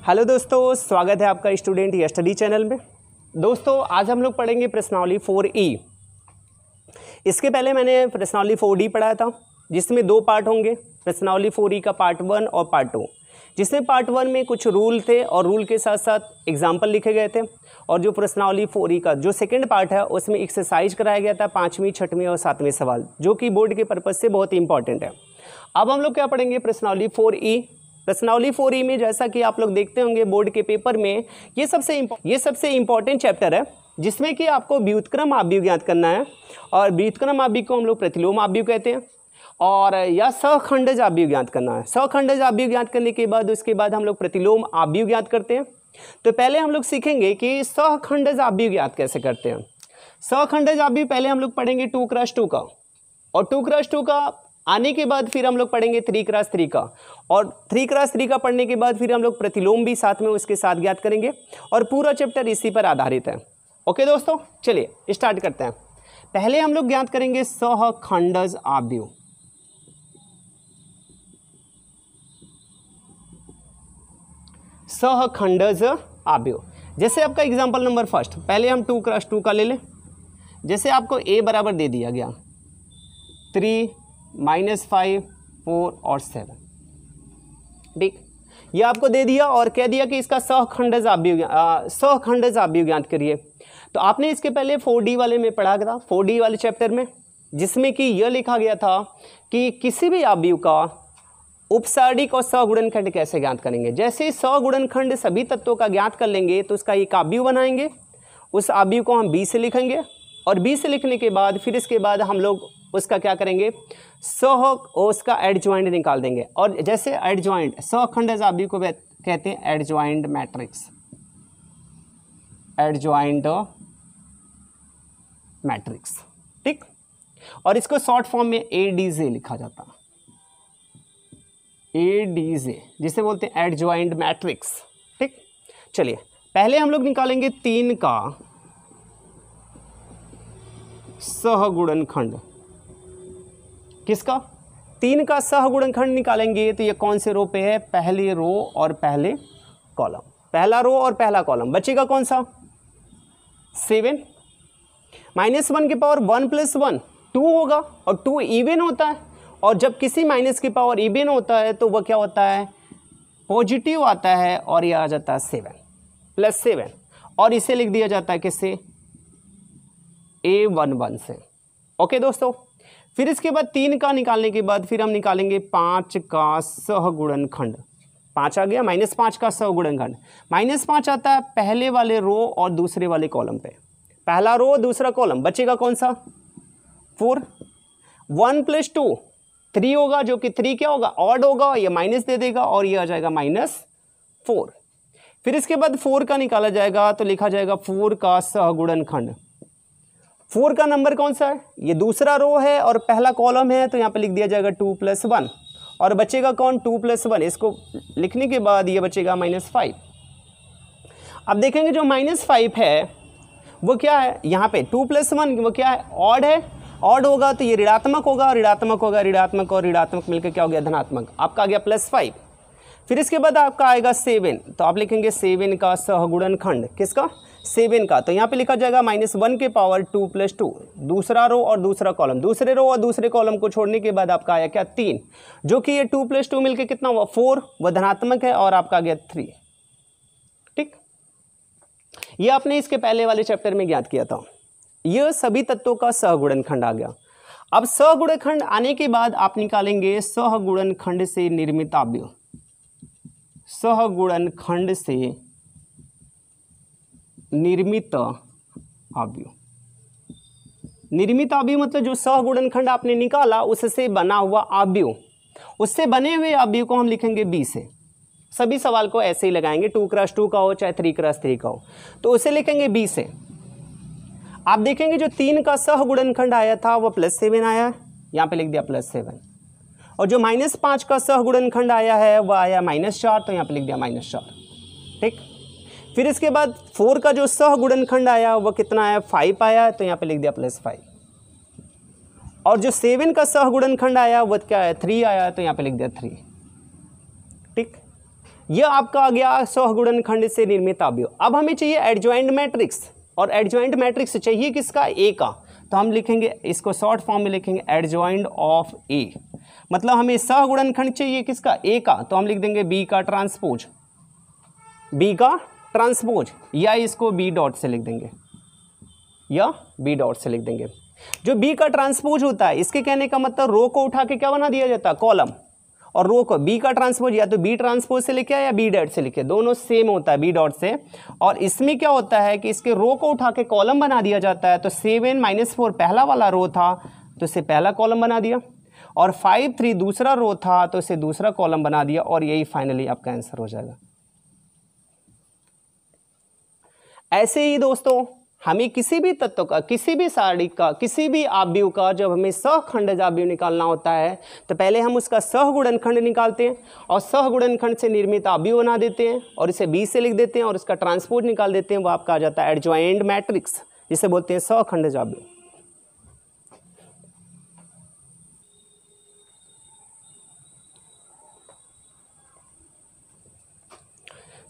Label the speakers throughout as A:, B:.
A: Hello दोस्तों, स्वागत है आपका स्टूडेंट स्टडी चैनल में। दोस्तों आज हम लोग पढ़ेंगे प्रश्नावली 4E। इसके पहले मैंने प्रश्नावली 4D पढ़ाया था, जिसमें दो पार्ट होंगे, प्रश्नावली 4E का पार्ट 1 और पार्ट 2, जिसमें पार्ट 1 में कुछ रूल थे और रूल के साथ साथ एग्जाम्पल लिखे गए थे। और जो प्रश्नावली 4E का जो सेकंड पार्ट है उसमें एक्सरसाइज कराया गया था 5वीं, 6वीं और 7वें सवाल, जो कि बोर्ड के पर्पज़ से बहुत इंपॉर्टेंट है। अब हम लोग क्या पढ़ेंगे, प्रश्नावली 4E। प्रश्नावली 4E में जैसा कि आप लोग देखते होंगे बोर्ड के पेपर में, ये सबसे इंपॉर्टेंट चैप्टर है, जिसमें कि आपको व्युत्क्रम आव्यूह ज्ञात करना है। और व्युत्क्रम आव्यूह को हम लोग प्रतिलोम आव्यूह कहते हैं, और या सहखंडज आव्यूह ज्ञात करना है। सहखंडज आव्यूह ज्ञात करने के बाद उसके बाद हम लोग प्रतिलोम आव्यूह ज्ञात करते हैं। तो पहले हम लोग सीखेंगे कि सहखंडज आव्यूह ज्ञात कैसे करते हैं। सहखंडज आव्यूह पहले हम लोग पढ़ेंगे 2x2 का, और 2x2 का आने के बाद फिर हम लोग पढ़ेंगे 3x3 का, और 3x3 का पढ़ने के बाद फिर हम लोग प्रतिलोम भी साथ में उसके साथ ज्ञात करेंगे, और पूरा चैप्टर इसी पर आधारित है। ओके दोस्तों, चलिए स्टार्ट करते हैं। पहले हम लोग ज्ञात करेंगे सहखंडज आव्यूह। सहखंडज आव्यूह, जैसे आपका एग्जांपल नंबर फर्स्ट, पहले हम 2x2 का ले लें। जैसे आपको a बराबर दे दिया गया 3, -5, 4 और 7, ठीक, ये आपको दे दिया और कह दिया कि इसका सहखंडज आव्यूह ज्ञात करिए। तो आपने इसके पहले 4D वाले में पढ़ा था, 4D वाले चैप्टर में, जिसमें कि यह लिखा गया था कि किसी भी आव्यूह का उपसारणिक और सगुणनखंड कैसे ज्ञात करेंगे। जैसे सगुणनखंड सभी तत्वों का ज्ञात कर लेंगे तो उसका एक आव्यूह बनाएंगे, उस आव्यूह को हम B से लिखेंगे, और B से लिखने के बाद फिर इसके बाद हम लोग उसका क्या करेंगे, उसका एडजॉइंट निकाल देंगे। और जैसे एडजॉइंट सहखंडज आव्यूह को कहते हैं एडजॉइंट मैट्रिक्स, एडजॉइंट मैट्रिक्स, ठीक। और इसको शॉर्ट फॉर्म में ADJ लिखा जाता है, ADJ जिसे बोलते हैं एडजॉइंट मैट्रिक्स, ठीक। चलिए पहले हम लोग निकालेंगे 3 का सहगुणनखंड। किसका? 3 का सहगुणनखंड निकालेंगे तो ये कौन से रो पे है, पहले रो और पहले कॉलम, पहला रो और पहला कॉलम। बचेगा कौन सा, 7, -1 की पावर 1 + 1 2 होगा, और 2 इवन होता है, और जब किसी माइनस की पावर इवन होता है तो वह क्या होता है, पॉजिटिव आता है, और यह आ जाता है 7 + 7, और इसे लिख दिया जाता है किससे, A11 से। ओके दोस्तों, फिर इसके बाद 3 का निकालने के बाद फिर हम निकालेंगे 5 का सहगुणनखंड। 5 आ गया, -5 का सहगुणनखंड। -5 आता है पहले वाले रो और दूसरे वाले कॉलम पे, पहला रो दूसरा कॉलम। बचेगा कौन सा, 4, 1 + 2 3 होगा, जो कि 3 क्या होगा, ऑड होगा, ये माइनस दे देगा, और ये आ जाएगा -4। फिर इसके बाद 4 का निकाला जाएगा तो लिखा जाएगा 4 का सहगुणनखंड। 4 का नंबर कौन सा है, ये दूसरा रो है और पहला कॉलम है, तो यहाँ पे लिख दिया जाएगा 2 + 1, और बचेगा कौन, 2 + 1। इसको लिखने के बाद ये बचेगा -5। अब देखेंगे जो -5 है वो क्या है, यहाँ पे 2 + 1 वो क्या है, ऑड है, ऑड होगा तो ये ऋणात्मक होगा, ऋणात्मक होगा, ऋणात्मक और ऋणात्मक मिलकर क्या हो गया, धनात्मक। आपका आ गया +5। फिर इसके बाद आपका आएगा 7, तो आप लिखेंगे 7 का सहगुणनखंड। किसका, 7 का। तो यहाँ पे लिखा जाएगा -1 के पावर 2 + 2, दूसरा रो और दूसरा कॉलम। दूसरे रो और दूसरे कॉलम को छोड़ने के बाद आपका आया क्या, 3, जो कि ये 2 + 2 मिलकर कितना हुआ, 4, वह धनात्मक है, और आपका आ गया 3, ठीक। ये आपने इसके पहले वाले चैप्टर में ज्ञात किया था। यह सभी तत्वों का सहगुणनखंड आ गया। अब सहगुणनखंड आने के बाद आप निकालेंगे सहगुणनखंड से निर्मित आव्यूह। सहगुणनखंड से निर्मित आव्यूह, निर्मित आव्यूह मतलब जो सहगुणनखंड आपने निकाला उससे बना हुआ आव्यूह, उससे बने हुए आव्यूह को हम लिखेंगे B से। सभी सवाल को ऐसे ही लगाएंगे, 2x2 का हो चाहे 3x3 का हो, तो उसे लिखेंगे B से। आप देखेंगे जो 3 का सहगुणनखंड आया था वो +7 आया है, यहाँ पे लिख दिया +7, और जो -5 का सहगुणनखंड आया है वह आया -4, तो यहाँ पे लिख दिया -4, ठीक। फिर इसके बाद 4 का जो सहगुणनखंड आया वह कितना आया, 5 आया, तो यहाँ पे लिख दिया +5, और जो 7 का सहगुणनखंड आया वह क्या है, 3 आया, तो यहाँ पे लिख दिया 3, ठीक। यह आपका आ गया सहगुणनखंड से निर्मित अवयव। अब हमें चाहिए एडजॉइंट मैट्रिक्स, और एडजॉइंट मैट्रिक्स चाहिए किसका, ए का। तो हम लिखेंगे इसको शॉर्ट फॉर्म में लिखेंगे एडजॉइंट ऑफ ए, मतलब हमें सहगुणनखंड चाहिए किसका, ए का। तो हम लिख देंगे बी का ट्रांसपोज, बी का ट्रांसपोज, या इसको बी डॉट से लिख देंगे, या बी डॉट से लिख देंगे। जो बी का ट्रांसपोज होता है, इसके कहने का मतलब रो को उठा के क्या बना दिया जाता है, कॉलम, और रो को बी का ट्रांसपोज या तो बी ट्रांसपोज से लिखे या बी डॉट से लिखे, दोनों सेम होता है बी डॉट से। और इसमें क्या होता है कि इसके रो को उठा के कॉलम बना दिया जाता है। तो 7-4 पहला वाला रो था तो इसे पहला कॉलम बना दिया, और 5-3 दूसरा रो था तो इसे दूसरा कॉलम बना दिया, और यही फाइनली आपका आंसर हो जाएगा। ऐसे ही दोस्तों हमें किसी भी तत्व का, किसी भी सारणी का, किसी भी अवयव का जब हमें सहखंडज अवयव निकालना होता है तो पहले हम उसका सहगुणनखंड निकालते हैं, और सहगुणनखंड से निर्मित अवयव बना देते हैं, और इसे बी से लिख देते हैं, और उसका ट्रांसपोज निकाल देते हैं। वो आपका आ जाता है एडजॉइंट मैट्रिक्स, जिसे बोलते हैं सहखंडज अवयव।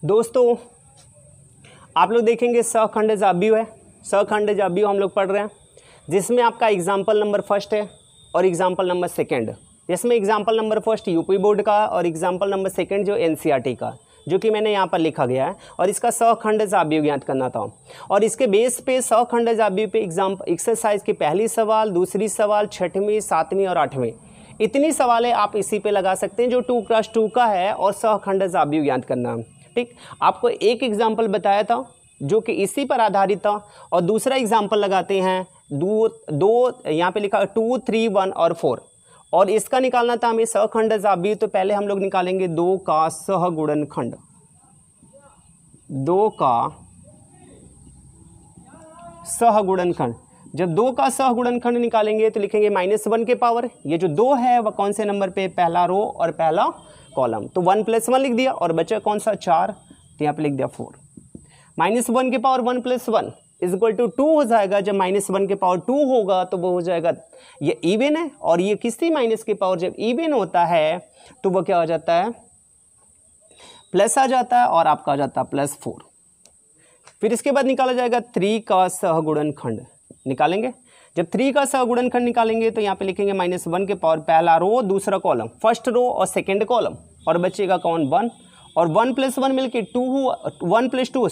A: दोस्तों आप लोग देखेंगे सहखंडज अवयव है, सहखंडज अवयव हम लोग पढ़ रहे हैं, जिसमें आपका एग्जाम्पल नंबर फर्स्ट है और एग्जाम्पल नंबर सेकंड। जिसमें example number first UP board का और एग्जाम्पल नंबर सेकंड जो एनसीईआरटी का, जो कि मैंने यहाँ पर लिखा गया है, और इसका सहखंडज अवयव ज्ञात करना था। और इसके बेस पे सहखंडज अवयव पे एक्सरसाइज की पहली सवाल, दूसरी सवाल, 6वीं, 7वीं और 8वीं, इतनी सवालें आप इसी पे लगा सकते हैं जो 2x2 का है, और सहखंडज अवयव ज्ञात करना। ठीक, आपको एक एग्जाम्पल बताया था जो कि इसी पर आधारित था, और दूसरा एग्जाम्पल लगाते हैं दो यहाँ पे लिखा 2, 3, 1 और 4, और इसका निकालना था हमें सहखंडज अवयव। तो पहले हम लोग निकालेंगे 2 का सहगुणनखंड, 2 का सहगुणनखंड। जब 2 का सहगुणनखंड निकालेंगे तो लिखेंगे -1 के पावर, ये जो 2 है वह कौन से नंबर पे, पहला रो और पहला कॉलम, तो 1 + 1 लिख दिया, और बचा कौन सा 4, तो यहाँ पे लिख दिया 4। -1 के पावर 1 + 1 = 2 हो जाएगा। जब -1 के पावर 2 होगा तो वो हो जाएगा, ये इवन है, और ये किसी माइनस के पावर जब इवन होता है तो वो क्या हो जाता है, प्लस आ जाता है, और आपका आ जाता है +4। फिर इसके बाद निकाला जाएगा 3 का सहगुणनखंड निकालेंगे। जब 3 का सहगुणनखंड निकालेंगे तो यहाँ पे लिखेंगे -1 के पावर पहला रो दूसरा कॉलम, फर्स्ट रो और सेकेंड कॉलम, और बचेगा कौन 1, और 1 + 1 मिलके 2 हुआ, 1 + 2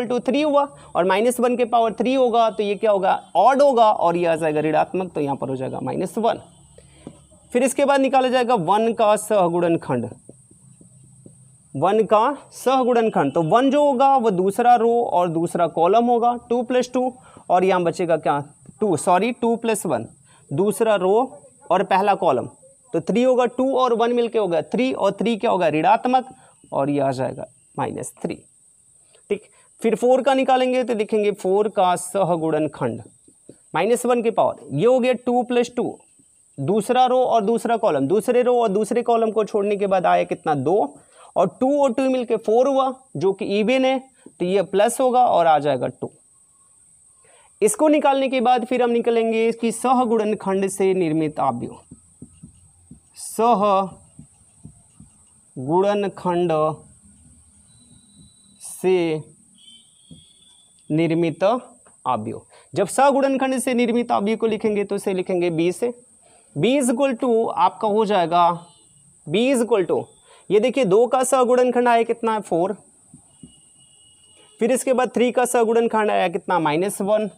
A: = 3 हुआ, और -1 के पावर 3 होगा तो ये क्या होगा, ऑड होगा, और ये आ जाएगा ऋणात्मक, तो यहाँ पर हो जाएगा -1। फिर इसके बाद निकाला जाएगा 1 का सहगुणनखंड, 1 का सहगुणनखंड। तो 1 जो होगा वो दूसरा रो और दूसरा कॉलम होगा, 2 + 2, और यहाँ बचेगा क्या 2 + 1 दूसरा रो और पहला कॉलम, तो 3 होगा, 2 और 1 मिलके होगा 3, और 3 क्या होगा, ऋणात्मक, और ये आ जाएगा -3। ठीक, फिर 4 का निकालेंगे तो लिखेंगे 4 का सहगुणनखंड, -1 के पावर, ये हो गया 2 + 2 दूसरा रो और दूसरा कॉलम, दूसरे रो और दूसरे कॉलम को छोड़ने के बाद आया कितना 2, और 2 और 2 मिलके 4 हुआ, जो कि इवन है, तो ये प्लस होगा और आ जाएगा 2। इसको निकालने के बाद फिर हम निकलेंगे कि सहगुणनखंड से निर्मित अवयव, सहगुणनखंड से निर्मित अवयव। जब सहगुणनखंड से निर्मित अवयव को लिखेंगे तो इसे लिखेंगे b से, b = आपका हो जाएगा, b = ये देखिए 2 का सहगुणनखंड आया कितना है 4, फिर इसके बाद 3 का सहगुणनखंड आया कितना -1,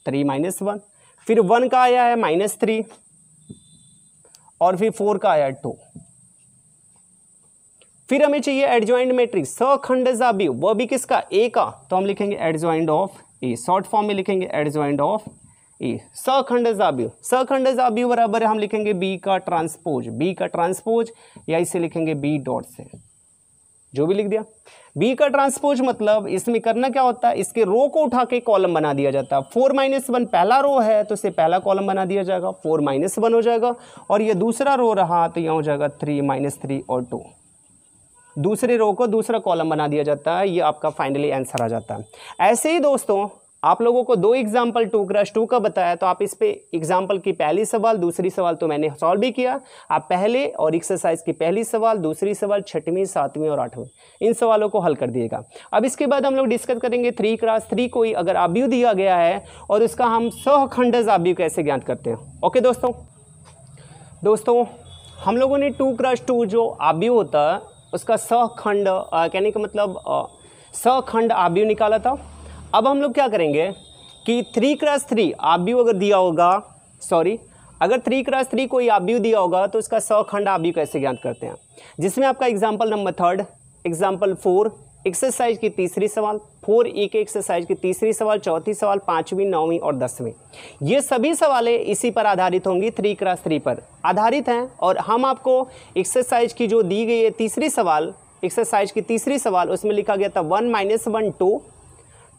A: 3 - 1, फिर 1 का आया है -3, और फिर 4 का आया 2। फिर हमें चाहिए एडजॉइंट मैट्रिक्स सहखंडज अवयव, वो भी किसका, ए का, तो हम लिखेंगे adjoint of A, short form में लिखेंगे एडजॉइंट ऑफ ए। सहखंडज अवयव, सहखंडज अवयव बराबर हम लिखेंगे बी का ट्रांसपोज, बी का ट्रांसपोज, या इसे लिखेंगे बी डॉट से, जो भी लिख दिया। बी का ट्रांसपोज मतलब इसमें करना क्या होता है, इसके रो को उठा के कॉलम बना दिया जाता है। 4 - 1 पहला रो है तो इसे पहला कॉलम बना दिया जाएगा, 4 - 1 हो जाएगा, और ये दूसरा रो रहा तो यहाँ हो जाएगा 3 - 3 और 2, दूसरे रो को दूसरा कॉलम बना दिया जाता है। ये आपका फाइनली आंसर आ जाता है। ऐसे ही दोस्तों आप लोगों को 2 एग्जाम्पल 2x2 का बताया, तो आप इस पे एग्जाम्पल की पहली सवाल दूसरी सवाल तो मैंने सॉल्व भी किया। आप पहले और एक्सरसाइज की पहली सवाल दूसरी सवाल 6वीं 7वीं और 8वीं इन सवालों को हल कर दिएगा। अब इसके बाद हम लोग डिस्कस करेंगे 3x3 कोई अगर आव्यूह दिया गया है और उसका हम सहखंडज आव्यूह कैसे ज्ञात करते हैं। ओके दोस्तों हम लोगों ने 2x2 जो आव्यूह होता है उसका सहखंड कहने का मतलब सहखंड आव्यूह निकाला था। अब हम लोग क्या करेंगे कि 3x3 आव्यूह अगर दिया होगा, अगर 3x3 कोई आव्यूह दिया होगा तो उसका सहखंड आव्यूह कैसे ज्ञात करते हैं, जिसमें आपका एग्जाम्पल नंबर 3, एग्जाम्पल 4, एक्सरसाइज की तीसरी सवाल, 4E के एक्सरसाइज की तीसरी सवाल, चौथी सवाल, 5वीं 9वीं और 10वीं, ये सभी सवालें इसी पर आधारित होंगी, 3x3 पर आधारित हैं। और हम आपको एक्सरसाइज की जो दी गई है तीसरी सवाल, एक्सरसाइज की तीसरी सवाल उसमें लिखा गया था 1 - 1 2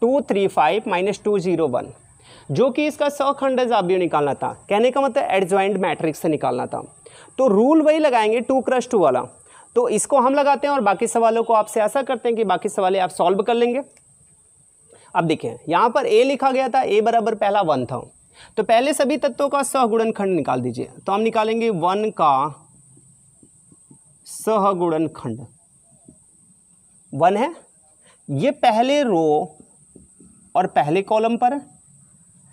A: 2 3 5 - 2 0 1, जो कि इसका सहखंडज आव्यूह निकालना था। कहने का मतलब एडजॉइंट मैट्रिक्स से निकालना था। तो रूल वही लगाएंगे 2x2 वाला, तो इसको हम लगाते हैं और बाकी सवालों को आपसे आशा करते हैं कि बाकी सवालें आप सॉल्व कर लेंगे। अब देखिए यहाँ पर a लिखा गया था, a बराबर पहला 1 था, तो पहले सभी तत्वों का सहगुणनखंड निकाल दीजिए। तो हम निकालेंगे 1 का सहगुणनखंड, 1 है, ये पहले रो और पहले कॉलम पर है।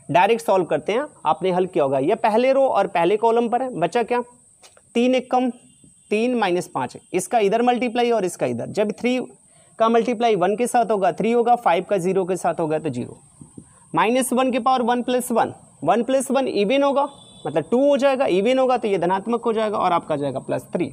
A: डायरेक्ट सॉल्व करते हैं, आपने हल किया होगा, ये पहले रो और पहले कॉलम पर है। बचा क्या, 3 एक कम 3 - 5, इसका इधर मल्टीप्लाई और इसका इधर। जब 3 का मल्टीप्लाई 1 के साथ होगा 3 होगा, 5 का 0 के साथ होगा तो 0। -1 के पावर 1 + 1, 1 + 1 इवन होगा, मतलब 2 हो जाएगा, इवन होगा तो ये धनात्मक हो जाएगा और आपका जाएगा +3।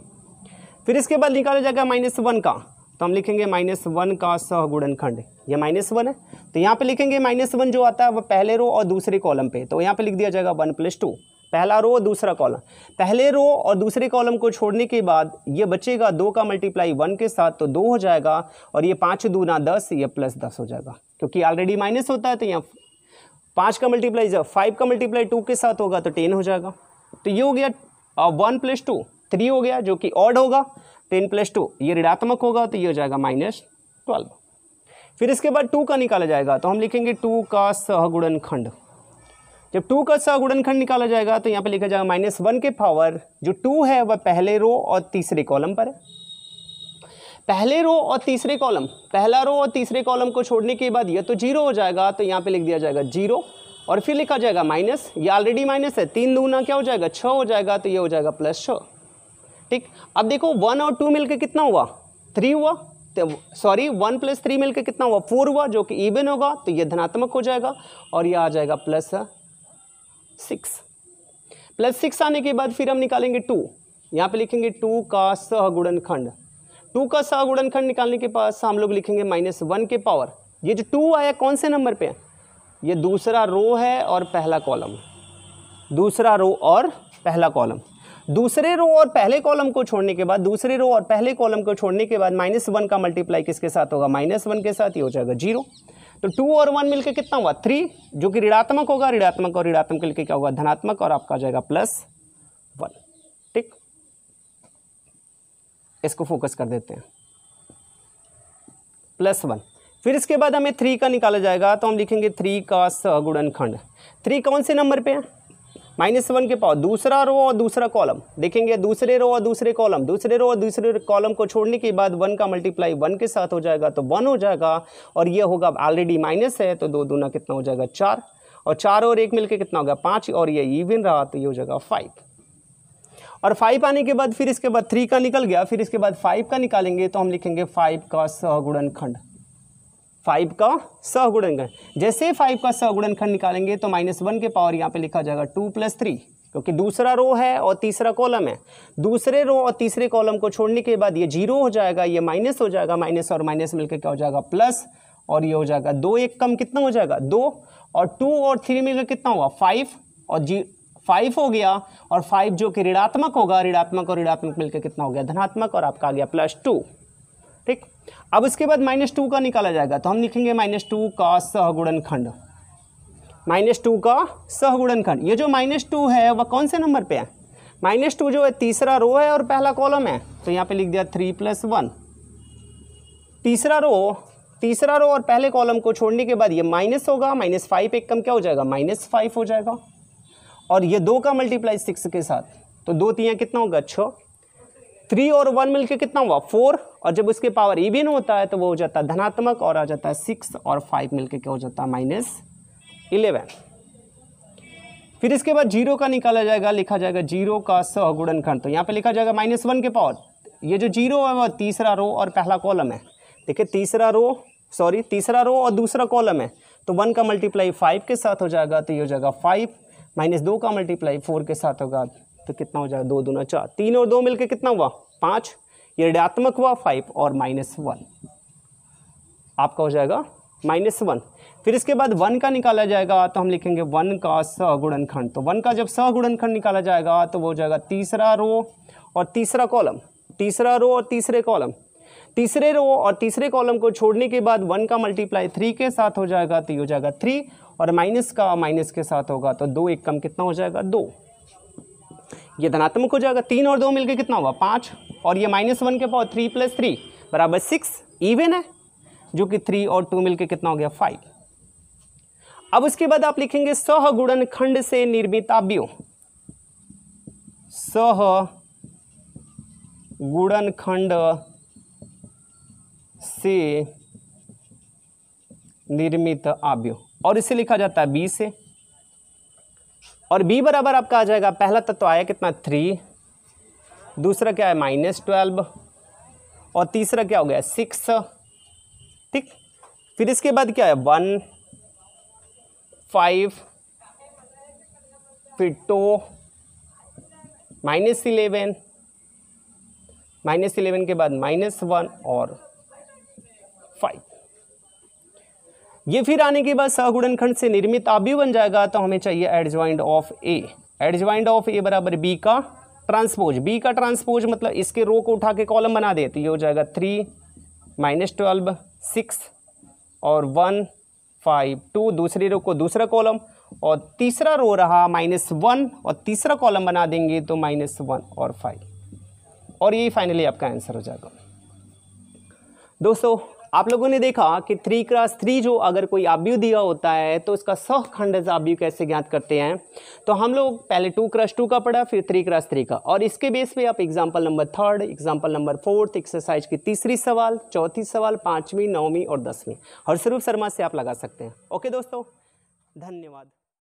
A: फिर इसके बाद निकाला जाएगा -1 का, तो हम लिखेंगे -1 का सहगुणनखंड, ये -1 है, तो यहाँ पे लिखेंगे -1 जो आता है वो पहले रो और दूसरे कॉलम पे, तो यहाँ पे लिख दिया जाएगा 1 + 2, पहला रो और दूसरा कॉलम। पहले रो और दूसरे कॉलम को छोड़ने के बाद ये बचेगा 2 का मल्टीप्लाई 1 के साथ तो 2 हो जाएगा, और ये 5 दूना 10, ये +10 हो जाएगा, क्योंकि ऑलरेडी माइनस होता है। तो यहाँ 5 का मल्टीप्लाई जब 5 का मल्टीप्लाई 2 के साथ होगा तो 10 हो जाएगा। तो ये हो गया 1 + 2 3 हो गया, जो कि ऑड होगा। 10 + 2 ये ऋणात्मक होगा, तो ये हो जाएगा -12। फिर इसके बाद 2 का निकाला जाएगा, तो हम लिखेंगे 2 का सहगुणनखंड। जब 2 का सहगुणनखंड निकाला जाएगा तो यहाँ पे लिखा जाएगा -1 के पावर जो 2 है वह पहले रो और तीसरे कॉलम पर है। पहले रो और तीसरे कॉलम, पहला रो और तीसरे कॉलम को छोड़ने के बाद ये तो 0 हो जाएगा, तो यहाँ पे लिख दिया जाएगा 0, और फिर लिखा जाएगा माइनस, ये ऑलरेडी माइनस है, 3 दूना क्या हो जाएगा 6 हो जाएगा, तो ये हो जाएगा +6। ठीक, अब देखो 1 और 2 मिलकर कितना हुआ 3 हुआ, तो 1 + 3 मिलकर कितना हुआ 4 हुआ, जो कि इवन होगा, तो ये धनात्मक हो जाएगा और ये आ जाएगा +6। +6 आने के बाद फिर हम निकालेंगे 2, यहाँ पे लिखेंगे 2 का सहगुणनखंड। 2 का सहगुणनखंड निकालने के पास हम लोग लिखेंगे -1 के पावर, ये जो 2 आया कौन से नंबर पे है, ये दूसरा रो है और पहला कॉलम, दूसरा रो और पहला कॉलम। दूसरे रो और पहले कॉलम को छोड़ने के बाद, दूसरे रो और पहले कॉलम को छोड़ने के बाद -1 का मल्टीप्लाई किसके साथ होगा -1 के साथ, ये हो जाएगा 0। तो 2 और 1 मिलके कितना हुआ 3, जो कि ऋणात्मक होगा, ऋणात्मक और ऋणात्मक मिलके क्या होगा धनात्मक, और आपका जाएगा +1। ठीक, इसको फोकस कर देते हैं +1। फिर इसके बाद हमें 3 का निकाला जाएगा, तो हम लिखेंगे 3 का सहगुणनखंड। 3 कौन से नंबर पे है -1 के पावर, दूसरा रो और दूसरा कॉलम। देखेंगे दूसरे रो और दूसरे कॉलम, दूसरे रो और दूसरे कॉलम को छोड़ने के बाद 1 का मल्टीप्लाई 1 के साथ हो जाएगा, तो 1 हो जाएगा, और ये होगा ऑलरेडी माइनस है, तो 2 दूना कितना हो जाएगा 4, और 4 और 1 मिलके कितना होगा 5, और ये इवन रहा तो ये हो जाएगा 5। और 5 आने के बाद फिर इसके बाद 3 का निकल गया, फिर इसके बाद 5 का निकालेंगे, तो हम लिखेंगे 5 का सहगुणनखंड। 5 का सहगुणनखंड, जैसे 5 का सहगुणनखंड निकालेंगे तो -1 के पावर यहाँ पे लिखा जाएगा 2 + 3, क्योंकि दूसरा रो है और तीसरा कॉलम है। दूसरे रो और तीसरे कॉलम को छोड़ने के बाद ये 0 हो जाएगा, ये माइनस हो जाएगा, माइनस और माइनस मिलकर क्या हो जाएगा प्लस, और ये हो जाएगा 2 1 कम कितना हो जाएगा 2, और 2 और 3 मिलकर कितना हुआ 5, और 5 हो गया, और 5 जो कि ऋणात्मक होगा, ऋणात्मक और ऋणात्मक मिलकर कितना हो गया धनात्मक, और आपका आ गया +2। ठीक, अब इसके बाद -2 का निकाला जाएगा, तो हम लिखेंगे -2 का सहगुणनखंड। -2 का सहगुणनखंड, ये जो -2 है वह कौन से नंबर पे है, -2 जो है तीसरा रो है और पहला कॉलम है, तो यहाँ पे लिख दिया 3 + 1। तीसरा रो तीसरा रो और पहले कॉलम को छोड़ने के बाद ये माइनस होगा, -5 एक कम क्या हो जाएगा, -5 हो जाएगा। और ये 2 का मल्टीप्लाई 6 के साथ, तो 2 3 कितना होगा 6, 3 और 1 मिलके कितना हुआ 4, और जब उसके पावर इवन होता है तो वो हो जाता है धनात्मक, और आ जाता है 6 और 5 मिलके क्या हो जाता है -11। फिर इसके बाद 0 का निकाला जाएगा, लिखा जाएगा 0 का सहगुणनखंड। तो यहाँ पे लिखा जाएगा -1 के पावर, ये जो 0 है वो तीसरा रो और पहला कॉलम है। देखिए तीसरा रो और दूसरा कॉलम है, तो 1 का मल्टीप्लाई 5 के साथ हो जाएगा, तो ये हो जाएगा 5, -2 का मल्टीप्लाई 4 के साथ होगा, तो कितना हो जाएगा 2 दूना 4, 3 और 2 मिलके कितना हुआ 5, ये ऋणात्मक हुआ 5 और -1 आपका हो जाएगा -1। फिर इसके बाद 1 का निकाला जाएगा, तो हम लिखेंगे 1 का सहगुणनखंड। तो 1 का जब सहगुणनखंड निकाला जाएगा तो वो हो जाएगा तीसरा रो और तीसरा कॉलम, तीसरा रो और तीसरे कॉलम, तीसरे रो और तीसरे कॉलम को छोड़ने के बाद 1 का मल्टीप्लाई 3 के साथ हो जाएगा, तो ये हो जाएगा 3, और माइनस का माइनस के साथ होगा, तो 2 एक कम कितना हो जाएगा 2, ये धनात्मक हो जाएगा। 3 और 2 मिलके कितना हुआ 5, और ये -1 के पावर 3 + 3 बराबर 6 इवन है, जो कि 3 और 2 मिलके कितना हो गया 5। अब उसके बाद आप लिखेंगे सहगुणनखंड से निर्मित अवयव, सहगुणनखंड से निर्मित अवयव, और इसे लिखा जाता है b से, और b बराबर आपका आ जाएगा, पहला तत्व आया कितना 3, दूसरा क्या है -12, और तीसरा क्या हो गया 6, ठीक। फिर इसके बाद क्या है 1 5, फिर 2 -11 के बाद -1 और 5। ये फिर आने के बाद सहगुणनखंड से निर्मित अवयव बन जाएगा, तो हमें चाहिए adjoint of A. Adjoint of A बराबर बी का ट्रांसपोज, बी का ट्रांसपोज मतलब इसके रो को उठा के कॉलम बना देते, ये हो जाएगा 3 -12 6 और 1 5 2, दूसरी रो को दूसरा कॉलम, और तीसरा रो रहा -1 और तीसरा कॉलम बना देंगे तो -1 और 5, और यही फाइनली आपका आंसर हो जाएगा। दोस्तों आप लोगों ने देखा कि 3x3 जो अगर कोई अवयव दिया होता है तो उसका सहखंडज अवयव कैसे ज्ञात करते हैं। तो हम लोग पहले 2x2 का पढ़ा, फिर 3x3 का, और इसके बेस पे आप example number 3, example number 4 exercise की तीसरी सवाल, चौथी सवाल, 5वीं, 9वीं और 10वीं हरस्वरूप शर्मा से आप लगा सकते हैं। ओके दोस्तों, धन्यवाद।